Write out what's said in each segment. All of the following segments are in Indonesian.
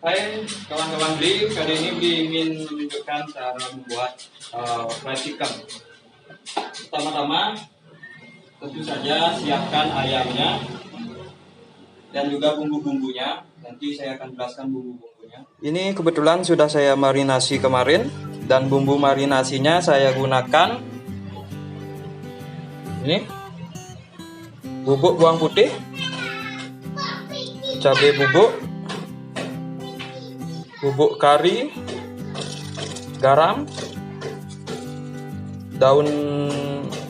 Hai kawan-kawan Bli, kali ini Bli ingin menunjukkan cara membuat fried chicken. Pertama-tama tentu saja siapkan ayamnya dan juga bumbu-bumbunya. Nanti saya akan jelaskan bumbu-bumbunya. Ini kebetulan sudah saya marinasi kemarin dan bumbu marinasinya saya gunakan ini bubuk bawang putih, cabai bubuk kari, garam, daun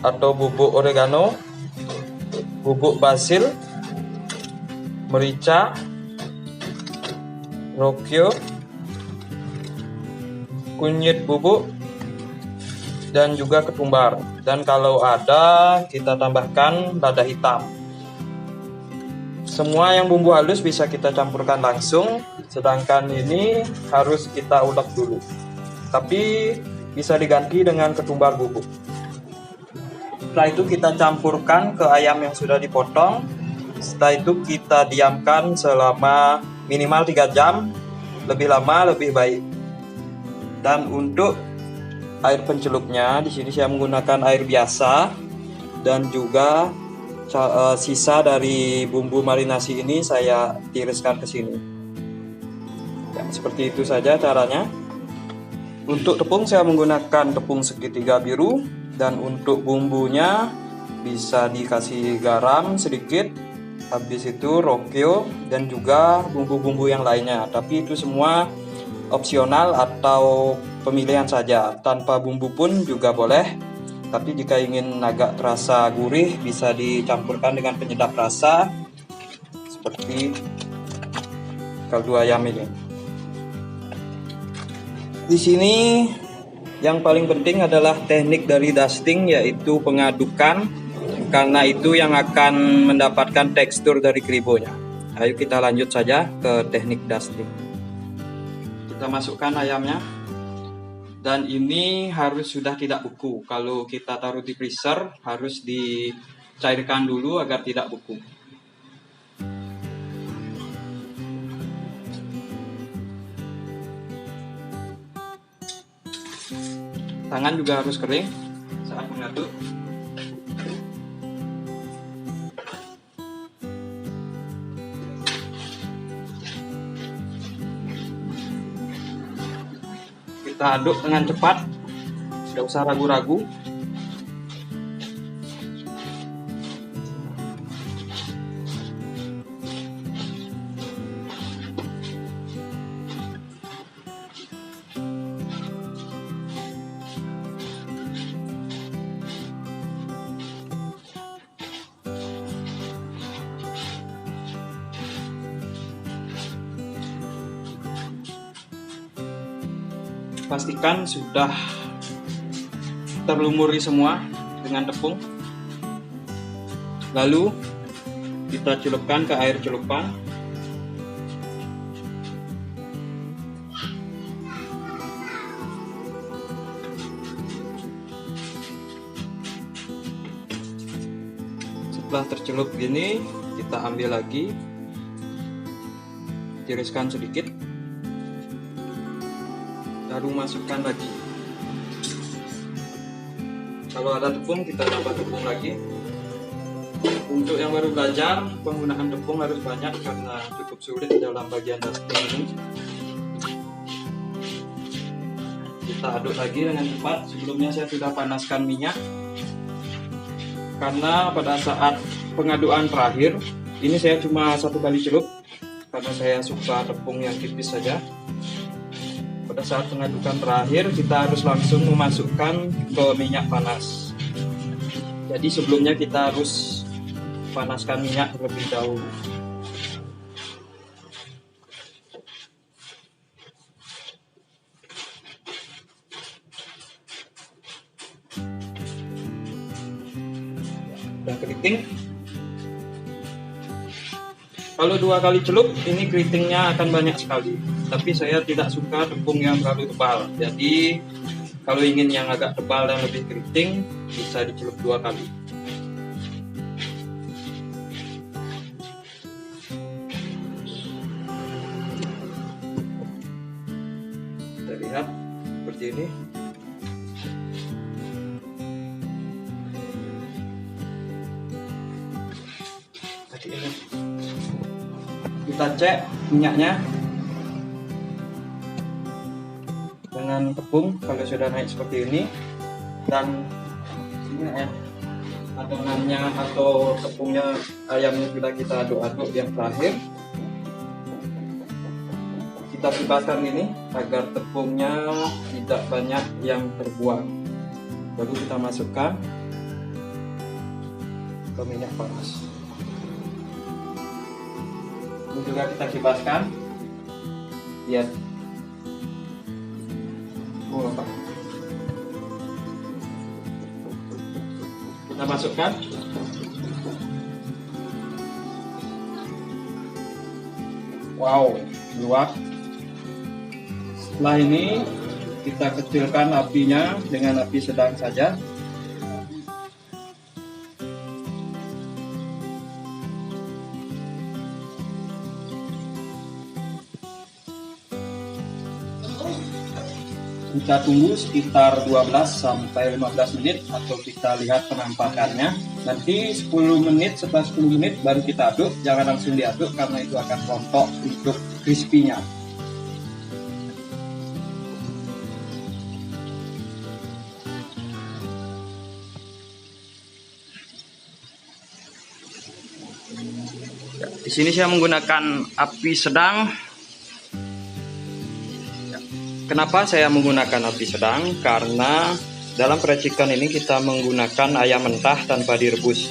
atau bubuk oregano, bubuk basil, merica, rokyo, kunyit bubuk, dan juga ketumbar. Dan kalau ada, kita tambahkan lada hitam. Semua yang bumbu halus bisa kita campurkan langsung, sedangkan ini harus kita ulek dulu. Tapi bisa diganti dengan ketumbar bubuk. Setelah itu kita campurkan ke ayam yang sudah dipotong. Setelah itu kita diamkan selama minimal 3 jam, lebih lama lebih baik. Dan untuk air pencelupnya, di sini saya menggunakan air biasa dan juga sisa dari bumbu marinasi ini saya tiriskan ke sini. Ya, seperti itu saja caranya. Untuk tepung saya menggunakan tepung segitiga biru, dan untuk bumbunya bisa dikasih garam sedikit, habis itu rokyo dan juga bumbu-bumbu yang lainnya. Tapi itu semua opsional atau pemilihan saja. Tanpa bumbu pun juga boleh. Tapi jika ingin agak terasa gurih, bisa dicampurkan dengan penyedap rasa seperti kaldu ayam ini. Di sini yang paling penting adalah teknik dari dusting, yaitu pengadukan, karena itu yang akan mendapatkan tekstur dari kribonya. Ayo kita lanjut saja ke teknik dusting. Kita masukkan ayamnya. Dan ini harus sudah tidak beku. Kalau kita taruh di freezer harus dicairkan dulu agar tidak beku. Tangan juga harus kering saat mengaduk. Kita aduk dengan cepat, tidak usah ragu-ragu. Pastikan sudah terlumuri semua dengan tepung. Lalu kita celupkan ke air celupan. Setelah tercelup gini, kita ambil lagi, tiriskan sedikit, lalu masukkan lagi. Kalau ada tepung, kita tambah tepung lagi. Untuk yang baru belajar, penggunaan tepung harus banyak karena cukup sulit dalam bagian dusting ini. Kita aduk lagi dengan cepat. Sebelumnya saya sudah panaskan minyak, karena pada saat pengadukan terakhir ini saya cuma 1 kali celup karena saya suka tepung yang tipis saja. Pada saat pengadukan terakhir kita harus langsung memasukkan ke minyak panas. Jadi sebelumnya kita harus panaskan minyak terlebih dahulu. Dan keriting. Kalau 2 kali celup, ini keritingnya akan banyak sekali. Tapi saya tidak suka tepung yang terlalu tebal. Jadi kalau ingin yang agak tebal dan lebih keriting, bisa dicelup 2 kali. seperti ini. Kita cek minyaknya dengan tepung. Kalau sudah naik seperti ini, dan ini ya, adonannya atau tepungnya ayamnya sudah kita aduk-aduk yang terakhir, kita kibaskan ini agar tepungnya tidak banyak yang terbuang. Baru kita masukkan ke minyak panas. Ini juga kita kibaskan. Lihat. Apa? Kita masukkan. Wow, luak. Setelah ini kita kecilkan apinya dengan api sedang saja. Kita tunggu sekitar 12 sampai 15 menit atau kita lihat penampakannya. Nanti 10 menit, setelah 10 menit baru kita aduk. Jangan langsung diaduk karena itu akan rontok untuk crispy-nya. Di sini saya menggunakan api sedang. Kenapa saya menggunakan api sedang? Karena dalam peracikan ini kita menggunakan ayam mentah tanpa direbus.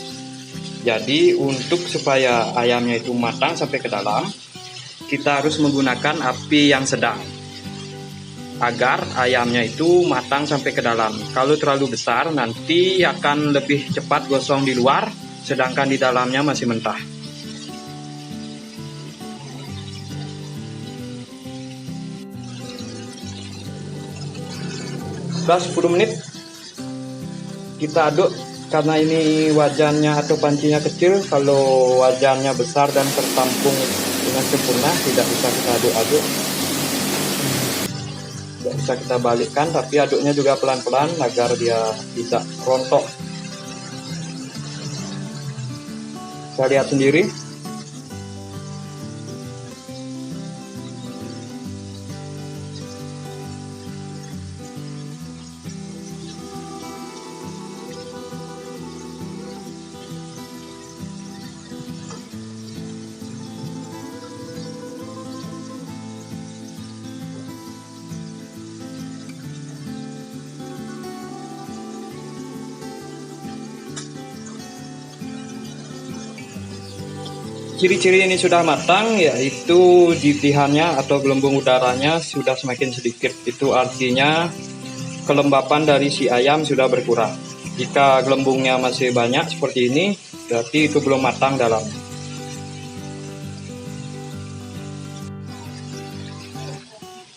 Jadi untuk supaya ayamnya itu matang sampai ke dalam, kita harus menggunakan api yang sedang agar ayamnya itu matang sampai ke dalam. Kalau terlalu besar nanti akan lebih cepat gosong di luar, sedangkan di dalamnya masih mentah. Setelah 10 menit kita aduk. Karena ini wajannya atau pancinya kecil, kalau wajannya besar dan tertampung dengan sempurna tidak bisa kita aduk-aduk, tidak bisa kita balikkan, tapi aduknya juga pelan-pelan agar dia tidak rontok. Kita lihat sendiri. Ciri-ciri ini sudah matang yaitu ditihannya atau gelembung udaranya sudah semakin sedikit. Itu artinya kelembapan dari si ayam sudah berkurang. Jika gelembungnya masih banyak seperti ini, berarti itu belum matang dalamnya.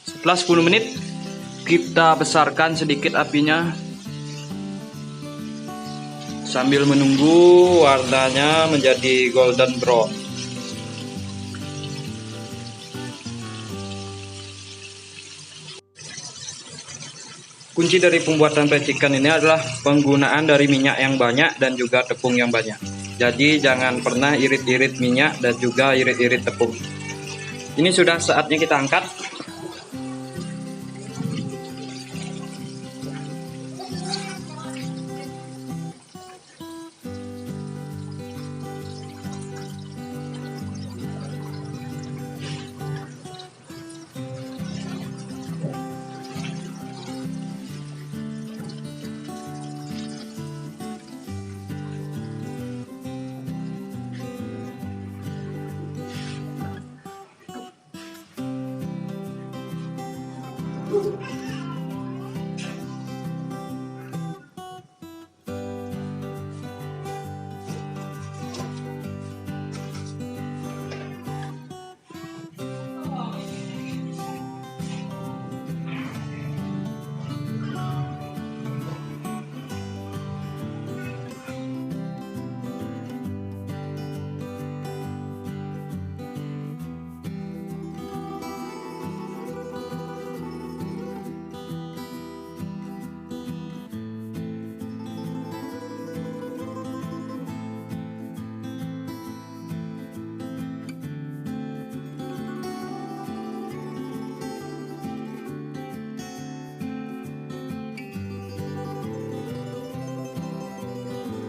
Setelah 10 menit, kita besarkan sedikit apinya sambil menunggu warnanya menjadi golden brown. Kunci dari pembuatan racikan ini adalah penggunaan dari minyak yang banyak dan juga tepung yang banyak. Jadi jangan pernah irit-irit minyak dan juga irit-irit tepung. Ini sudah saatnya kita angkat.